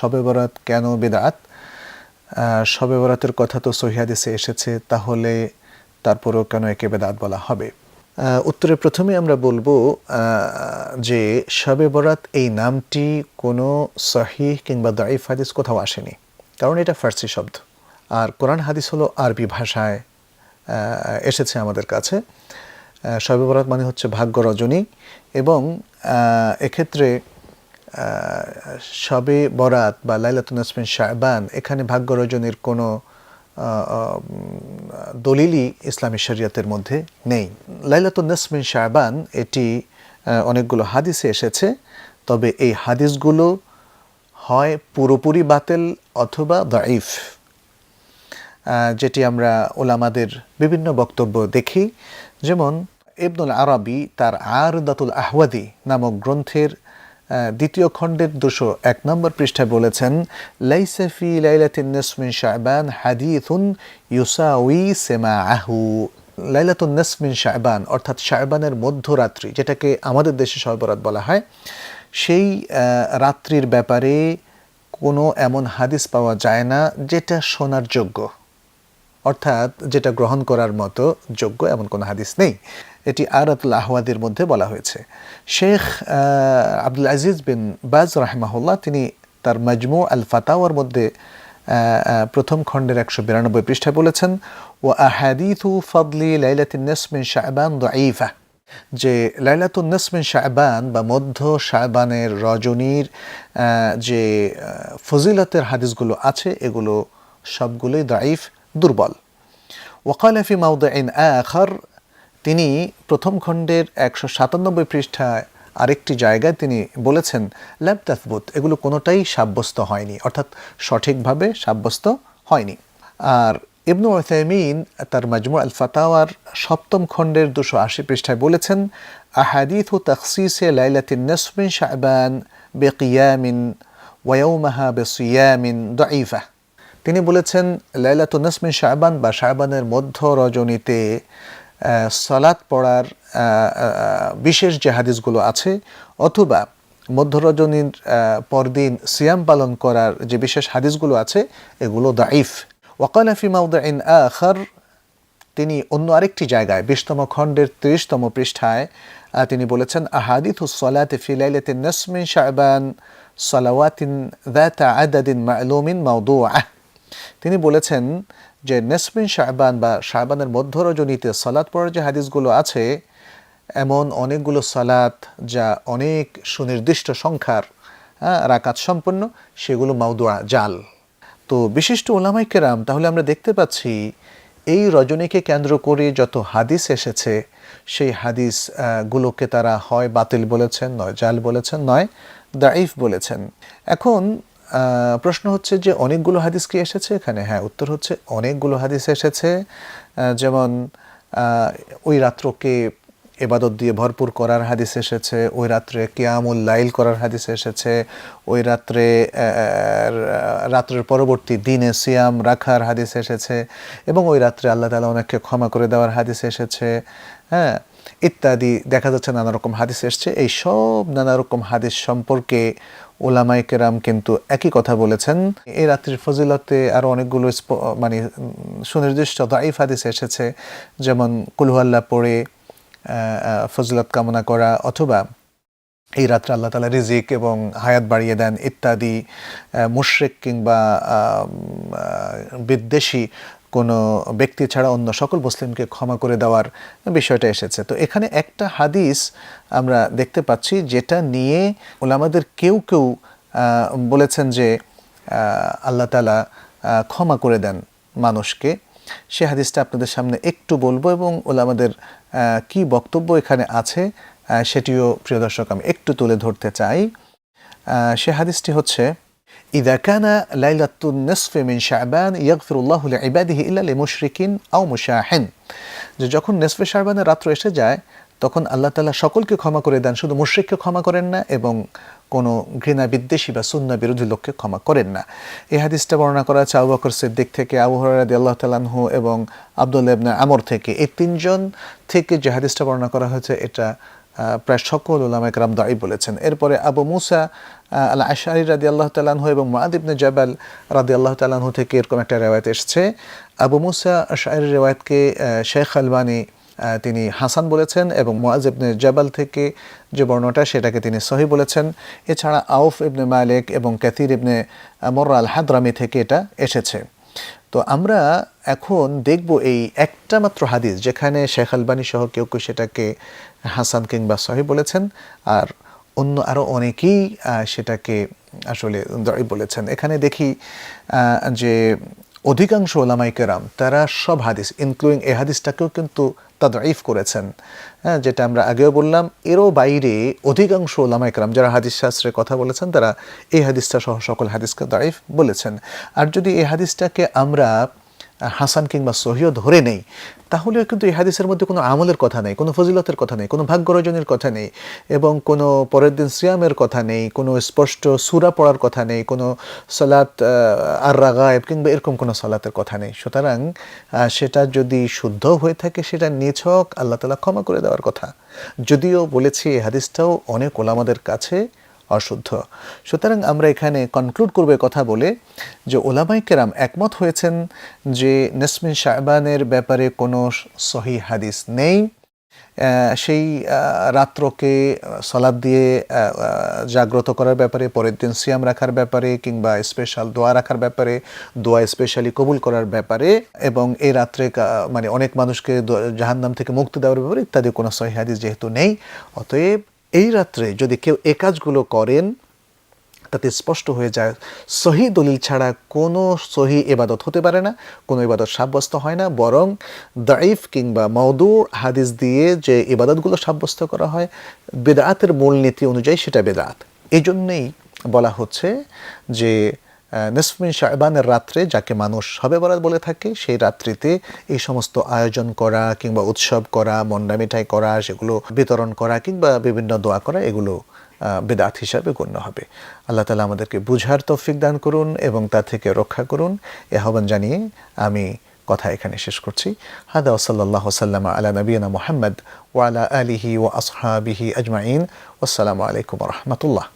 শবে বরাত কেন বিদআত? শবে বরাতের কথা তো সহিহ হাদিসে এসেছে, তাহলে তারপরেও কেন একে বিদআত বলা হবে? উত্তরে প্রথমে আমরা বলবো যে শবে বরাত এই নামটি কোনো সহিহ কিংবা দাঈফ হাদিস কোথাও আসেনি, কারণ এটা ফার্সি শব্দ, আর কোরআন হাদিস হলো আরবি ভাষায় এসেছে আমাদের কাছে। শবে বরাত মানে হচ্ছে ভাগ্য রজনী, এবং এক্ষেত্রে শবে বরাত বা লাইলাতুন নিসফ মিন শাবান, এখানে ভাগ্য রজনীর কোনো দলিলই ইসলামী শরিয়তের মধ্যে নেই। লাইলাতুন নিসফ মিন শাবান এটি অনেকগুলো হাদিসে এসেছে, তবে এই হাদিসগুলো হয় পুরোপুরি বাতিল অথবা দাঈফ, যেটি আমরা ওলামাদের বিভিন্ন বক্তব্য দেখি। যেমন ইবনুল আরাবী তার আরদাতুল আহওয়াদি নামক গ্রন্থের দ্বিতীয় খণ্ডের 201 নম্বর পৃষ্ঠায় বলেছেন, লাইসা ফি লাইলাতিন নিসফ মিন শাবান হাদিসুন ইউসাউই সিমাআহু। লাইলাতুন নিসফ মিন শাবান অর্থাৎ শাবানের মধ্যরাত্রি, যেটাকে আমাদের দেশে শবে বরাত বলা হয়, সেই রাত্রির ব্যাপারে কোনো এমন হাদিস পাওয়া যায় না যেটা শোনার যোগ্য, অর্থাৎ যেটা গ্রহণ করার মতো যোগ্য এমন কোনো হাদিস নেই। এটি আরাতুল আহওয়াদের মধ্যে বলা হয়েছে। শেখ আব্দুল আজিজ বিন বাজ রাহিমাহুল্লাহ তিনি তার মাজমু আল ফাতাওয়ার মধ্যে প্রথম খণ্ডের 192 পৃষ্ঠায় বলেছেন, ওয়া আহাদিথু ফাদলি লাইলাতুন নিসফ মিন শাবান দাঈফা, যে লাইলাতুন নিসফ মিন শাবান বা মধ্য শাবানের রজনীর যে ফজিলতের হাদিসগুলো আছে এগুলো সবগুলোই দাঈফ, দুর্বল। ওয়াকালা ফি মাওদিইন আখার, তিনি প্রথম খণ্ডের 197 পৃষ্ঠায় আরেকটি জায়গায় তিনি বলেছেন, লাম তাসবুত, এগুলো কোনোটাই সাব্যস্ত হয়নি, অর্থাৎ সঠিকভাবে সাব্যস্ত হয়নি। আর ইবনু উসাইমিন তার মাজমু আল ফাতাওয়ার সপ্তম খণ্ডের 280 পৃষ্ঠায় বলেছেন, আহাদিথু তাখসিসে লাইলাতিন নিসফ মিন শাবান বিকিয়ামিন ওয়া ইয়াওমাহা বিসিয়ামিন দাঈফা। তিনি বলেছেন লাইলাতুন নিসফ মিন শাবান বা শাবানের মধ্য রজনীতে সালাত পড়ার বিশেষ যে হাদিসগুলো আছে, অথবা মধ্য রজনীর পরদিন সিয়াম পালন করার যে বিশেষ হাদিসগুলো আছে এগুলো দাঈফ। ওয়াকালা ফি মাওদিইন আখার, তিনি অন্য আরেকটি জায়গায় 20তম খণ্ডের 30তম পৃষ্ঠায় তিনি বলেছেন, আহাদিথুস সালাতি ফি লাইলাতিন নিসফ মিন শাবান সালাওয়াতিন যাতা আদাদিন মা'লুমিন মাওদুআহ। তিনি বলেছেন যে নিসফ মিন শাবান বা শাবানের মধ্য রজনীতে সালাত পড়ার যে হাদিসগুলো আছে, এমন অনেকগুলো সালাত যা অনেক সুনির্দিষ্ট সংখ্যার রাকাত সম্পন্ন, সেগুলো মাওদুআ, জাল। তো বিশিষ্ট উলামায়ে কেরাম, তাহলে আমরা দেখতে পাচ্ছি এই রজনীকে কেন্দ্র করে যত হাদিস এসেছে সেই হাদিস গুলোকে তারা হয় বাতিল বলেছেন, নয় জাল বলেছেন, নয় দাঈফ বলেছেন। এখন প্রশ্ন হচ্ছে যে অনেকগুলো হাদিস কি এসেছে এখানে? হ্যাঁ, উত্তর হচ্ছে অনেকগুলো হাদিস এসেছে। যেমন ওই রাত্রকে ইবাদত দিয়ে ভরপুর করার হাদিস এসেছে, ওই রাত্রে কিয়ামুল লাইল করার হাদিস এসেছে, ওই রাত্রের পরবর্তী দিনে সিয়াম রাখার হাদিস এসেছে, এবং ওই রাত্রে আল্লাহ তাআলা অনেককে ক্ষমা করে দেওয়ার হাদিস এসেছে, হ্যাঁ, ইত্যাদি দেখা যাচ্ছে নানা রকম হাদিস এসছে। এই সব নানা রকম হাদিস সম্পর্কে উলামায়ে কেরাম কিন্তু একই কথা বলেছেন। এই রাত্রির ফজিলতে আরও অনেকগুলো মানে সুনির্দিষ্ট দাঈফ হাদিস এসেছে, যেমন কুল হুয়াল্লাহ পড়ে ফজিলত কামনা করা, অথবা এই রাত্রে আল্লাহ তাআলা রিজিক এবং হায়াত বাড়িয়ে দেন ইত্যাদি, মুশরিক কিংবা বিদ্বেষী কোনো ব্যক্তি ছাড়া অন্য সকল মুসলিমকে ক্ষমা করে দেওয়ার বিষয়টা এসেছে। তো এখানে একটা হাদিস আমরা দেখতে পাচ্ছি যেটা নিয়ে উলামাদের কেউ কেউ বলেছেন যে আল্লাহ তাআলা ক্ষমা করে দেন মানুষকে। সে হাদিসটা আপনাদের সামনে একটু বলবো, এবং উলামাদের কি বক্তব্য এখানে আছে সেটিও প্রিয় দর্শক আমি একটু তুলে ধরতে চাই। সে হাদিসটি হচ্ছে, ইযা কানা লাইলাতুন নিসফি মিন শাবান ইয়াগফিরুল্লাহু লিইবাদিহি ইল্লা লিমুশরিকিন আও মুশাহিন, যে যখন নিসফে শাবানের রাত্র এসে যায় তখন আল্লাহ তাআলা সকলকে ক্ষমা করে দেন, শুধু মুশরিককে ক্ষমা করেন না, এবং কোনো ঘৃণা বিদ্বেষী বা সুন্নাহ বিরোধী লোককে ক্ষমা করেন না। এই হাদিসটা বর্ণনা করা আছে আবু বকর সিদ্দিক থেকে, আবু হুরায়রা রাদিয়াল্লাহু তাআলা আনহু এবং আব্দুল্লাহ ইবনে আমর থেকে। এই তিনজন থেকে যে হাদিসটা বর্ণনা করা হয়েছে এটা প্রায় সকল উলামায়ে কেরাম দাঈফ বলেছেন। এরপরে আবু মুসা আল আশআরী রাদিয়াল্লাহু তাআলা আনহু এবং মুআদ ইবনে জাবাল রাদিয়াল্লাহু তাআলা আনহু থেকে এরকম একটা রিওয়ায়াত এসেছে। আবু মুসা আশআরীর রিওয়ায়াতকে শেখ আলবানী তিনি হাসান বলেছেন এবং মুআজ ইবনে জাবাল থেকে যে বর্ণনাটা সেটাকে তিনি সহিহ বলেছেন। এছাড়া আউফ ইবনে মালিক এবং কাসির ইবনে মুররা আল হাদরামি থেকে এটা এসেছে। তো আমরা এখন দেখব এই একটা মাত্র হাদিস যেখানে শেখ আলবানী সহ কেউ কেউ সেটাকে হাসান কিংবা সহিহ বলেছেন, আর অন্য আরও অনেকেই সেটাকে আসলে দাঈফ বলেছেন। এখানে দেখি যে অধিকাংশ ওলামায়ে কেরাম তারা সব হাদিস ইনক্লুডিং এই হাদিসটাকেও কিন্তু তাদঈফ করেছেন। হ্যাঁ, যেটা আমরা আগেও বললাম, এরও বাইরে অধিকাংশ ওলামায়ে কেরাম যারা হাদিস শাস্ত্রে কথা বলেছেন তারা এই হাদিসটা সহ সকল হাদিসকে দাঈফ বলেছেন। আর যদি এই হাদিসটাকে আমরা হাসান কিংবা সহিহ ধরে নেই, তাহলেও কিন্তু এই হাদিসের মধ্যে কোনো আমলের কথা নেই, কোনো ফজিলতের কথা নেই, কোনো ভাগ্য অর্জনের কথা নেই, এবং কোনো পরের দিন সিয়ামের কথা নেই, কোনো স্পষ্ট সূরা পড়ার কথা নেই, কোনো সালাত আর রাগায়েব কিংবা এরকম কোনো সালাতের কথা নেই। সুতরাং সেটা যদি শুদ্ধ হয়ে থাকে সেটা নিছক আল্লাহ তাআলা ক্ষমা করে দেওয়ার কথা। যদিও বলেছি এই হাদিসটাও অনেক ওলামাদের কাছে অশুদ্ধ। সুতরাং আমরা এখানে কনক্লুড করব কথা বলে যে ওলামায়ে কেরাম একমত হয়েছেন যে নিসফে শাবানের ব্যাপারে কোনো সহিহ হাদিস নেই। সেই রাত্রকে সালাত দিয়ে জাগ্রত করার ব্যাপারে, পরের দিন সিয়াম রাখার ব্যাপারে কিংবা স্পেশাল দোয়া রাখার ব্যাপারে, দোয়া স্পেশালি কবুল করার ব্যাপারে, এবং এই রাত্রে মানে অনেক মানুষকে জাহান্নাম থেকে মুক্তি দেওয়ার ব্যাপারে ইত্যাদি কোনো সহিহ হাদিস যেহেতু নেই, অতএব এই রাত্রে যদি কেউ এই কাজগুলো করেন তাতে স্পষ্ট হয়ে যায় সহিহ দলিল ছাড়া কোনো সহিহ ইবাদত হতে পারে না, কোনো ইবাদত সাব্যস্ত হয় না, বরং দাঈফ কিংবা মাউদু হাদিস দিয়ে যে ইবাদতগুলো সাব্যস্ত করা হয় বেদাতের মূলনীতি অনুযায়ী সেটা বেদাত। এই জন্যেই বলা হচ্ছে যে নিসফে শাবানের রাত্রে, যাকে মানুষ শবে বরাত বলে থাকে, সেই রাত্রিতে এই সমস্ত আয়োজন করা কিংবা উৎসব করা, মন্ডা মিঠাই করা, সেগুলো বিতরণ করা কিংবা বিভিন্ন দোয়া করা, এগুলো বিদআত হিসাবে গণ্য হবে। আল্লাহ তাআলা আমাদেরকে বুঝার তৌফিক দান করুন এবং তা থেকে রক্ষা করুন, এ আহ্বান জানিয়ে আমি কথা এখানে শেষ করছি। হাদা ওয়া সাল্লাল্লাহু সাল্লামা আলা নবিয়িনা মুহাম্মদ ওয়া আলা আলিহি ওয়া আসহাবিহি আজমাইন। আসসালামু আলাইকুম ওয়া রাহমাতুল্লাহ।